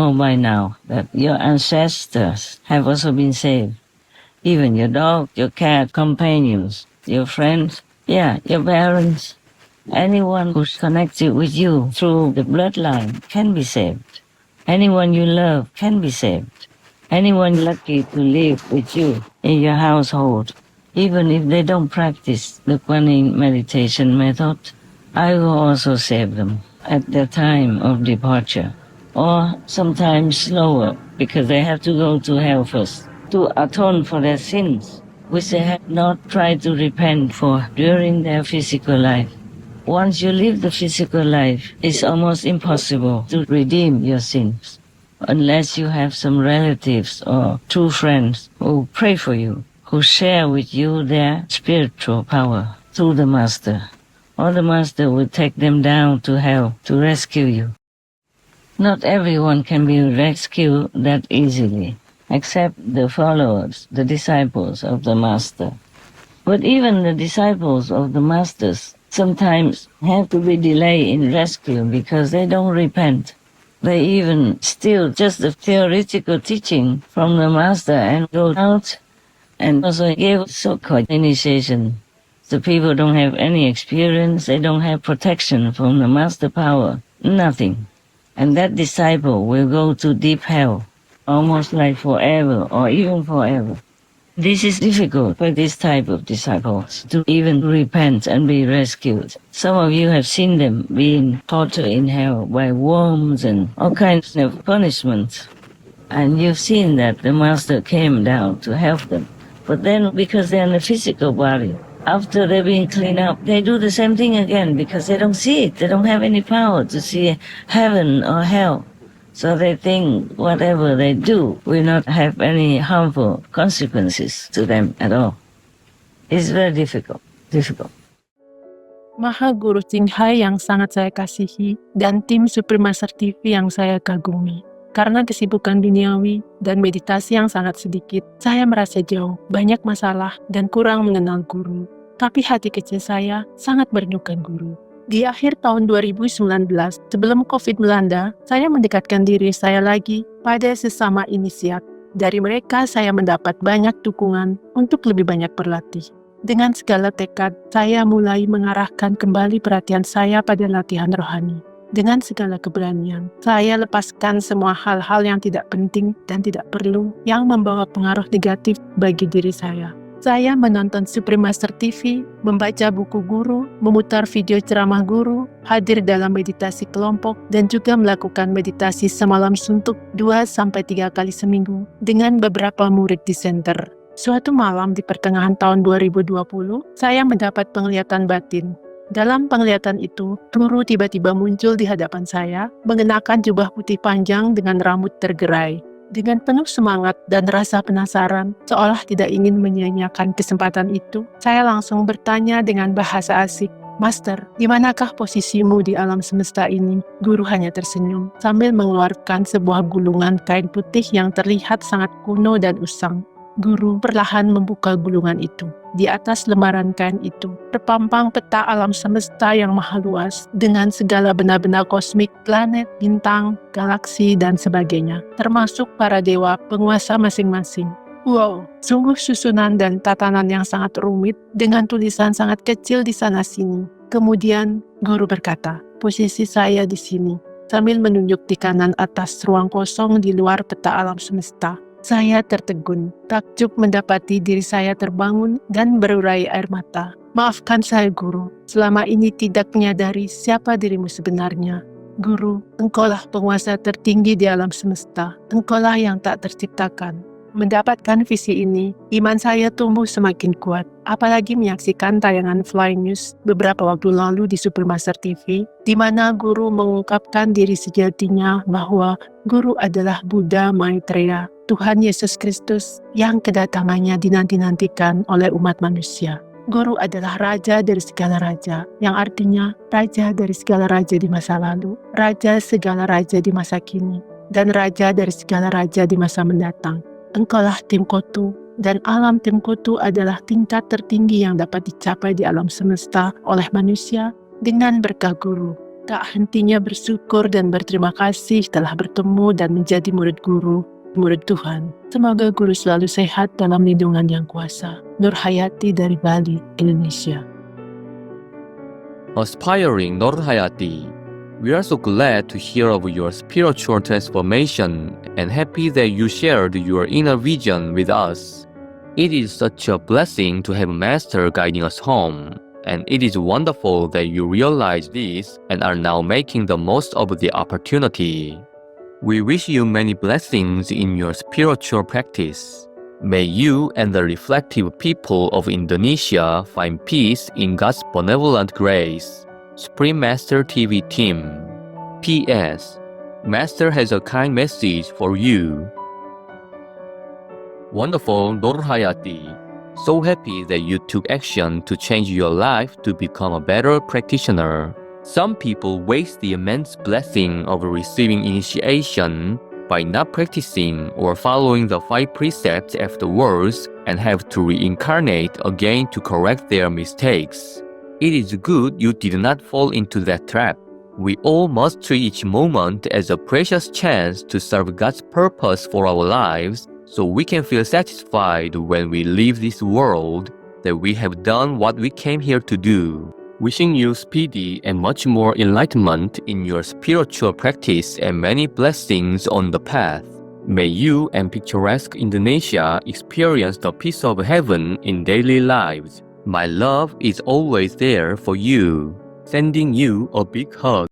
know by now that your ancestors have also been saved. Even your dog, your cat, companions, your friends, your parents, anyone who's connected with you through the bloodline can be saved. Anyone you love can be saved. Anyone lucky to live with you in your household, even if they don't practice the Kuan meditation method, I will also save them at the time of departure, or sometimes slower, because they have to go to hell first to atone for their sins, which they have not tried to repent for during their physical life. Once you live the physical life, it's almost impossible to redeem your sins, unless you have some relatives or true friends who pray for you, who share with you their spiritual power through the Master. Or the Master will take them down to hell to rescue you. Not everyone can be rescued that easily, except the followers, the disciples of the Master. But even the disciples of the Masters sometimes have to be delayed in rescue because they don't repent. They even steal just the theoretical teaching from the Master and go out and also give so-called initiation. The people don't have any experience, they don't have protection from the Master power, nothing. And that disciple will go to deep hell, almost like forever or even forever. This is difficult for this type of disciples to even repent and be rescued. Some of you have seen them being tortured in hell by worms and all kinds of punishments. And you've seen that the Master came down to help them. But then because they're in the physical body, after they're being cleaned up, they do the same thing again because they don't see it. They don't have any power to see heaven or hell. So they think whatever they do will not have any harmful consequences to them at all. It's very difficult. Maha Guru Ching Hai yang sangat saya kasihi dan tim Supreme Master TV yang saya kagumi. Karena kesibukan duniawi dan meditasi yang sangat sedikit, saya merasa jauh, banyak masalah, dan kurang mengenal Guru. Tapi hati kecil saya sangat merindukan Guru. Di akhir tahun 2019, sebelum COVID melanda, saya mendekatkan diri saya lagi pada sesama inisiat. Dari mereka saya mendapat banyak dukungan untuk lebih banyak berlatih. Dengan segala tekad, saya mulai mengarahkan kembali perhatian saya pada latihan rohani. Dengan segala keberanian, saya lepaskan semua hal-hal yang tidak penting dan tidak perlu yang membawa pengaruh negatif bagi diri saya. Saya menonton Supreme Master TV, membaca buku guru, memutar video ceramah guru, hadir dalam meditasi kelompok, dan juga melakukan meditasi semalam suntuk 2-3 kali seminggu dengan beberapa murid di center. Suatu malam di pertengahan tahun 2020, saya mendapat penglihatan batin. Dalam penglihatan itu, Guru tiba-tiba muncul di hadapan saya, mengenakan jubah putih panjang dengan rambut tergerai. Dengan penuh semangat dan rasa penasaran, seolah tidak ingin menyia-nyiakan kesempatan itu, saya langsung bertanya dengan bahasa asik, "Master, di manakah posisimu di alam semesta ini?" Guru hanya tersenyum, sambil mengeluarkan sebuah gulungan kain putih yang terlihat sangat kuno dan usang. Guru perlahan membuka gulungan itu. Di atas lembaran kain itu, terpampang peta alam semesta yang maha luas, dengan segala benda-benda kosmik, planet, bintang, galaksi, dan sebagainya, termasuk para dewa penguasa masing-masing. Wow, sungguh susunan dan tatanan yang sangat rumit, dengan tulisan sangat kecil di sana-sini. Kemudian, Guru berkata, "Posisi saya di sini," sambil menunjuk di kanan atas ruang kosong di luar peta alam semesta. Saya tertegun, takjub mendapati diri saya terbangun dan berurai air mata. "Maafkan saya, Guru, selama ini tidak menyadari siapa dirimu sebenarnya. Guru, engkaulah penguasa tertinggi di alam semesta. Engkaulah yang tak terciptakan." Mendapatkan visi ini, iman saya tumbuh semakin kuat. Apalagi menyaksikan tayangan Flying News beberapa waktu lalu di Supreme Master TV, di mana Guru mengungkapkan diri sejatinya bahwa Guru adalah Buddha Maitreya, Tuhan Yesus Kristus yang kedatangannya dinanti-nantikan oleh umat manusia. Guru adalah raja dari segala raja, yang artinya raja dari segala raja di masa lalu, raja segala raja di masa kini, dan raja dari segala raja di masa mendatang. Engkaulah Timkotu, dan alam Timkotu adalah tingkat tertinggi yang dapat dicapai di alam semesta oleh manusia dengan berkah Guru. tak hentinya bersyukur dan berterima kasih telah bertemu dan menjadi murid guru, murid Tuhan. Semoga guru selalu sehat dalam lindungan yang kuasa. Nur Hayati dari Bali, Indonesia. Aspiring Nur Hayati, we are so glad to hear of your spiritual transformation and happy that you shared your inner vision with us. It is such a blessing to have a master guiding us home, and it is wonderful that you realize this and are now making the most of the opportunity. We wish you many blessings in your spiritual practice. May you and the reflective people of Indonesia find peace in God's benevolent grace. Supreme Master TV Team. P.S. Master has a kind message for you. Wonderful Nur Hayati. So happy that you took action to change your life to become a better practitioner. Some people waste the immense blessing of receiving initiation by not practicing or following the 5 precepts afterwards and have to reincarnate again to correct their mistakes. It is good you did not fall into that trap. We all must treat each moment as a precious chance to serve God's purpose for our lives, so we can feel satisfied when we leave this world that we have done what we came here to do. Wishing you speedy and much more enlightenment in your spiritual practice and many blessings on the path. May you and picturesque Indonesia experience the peace of heaven in daily lives. My love is always there for you. Sending you a big hug.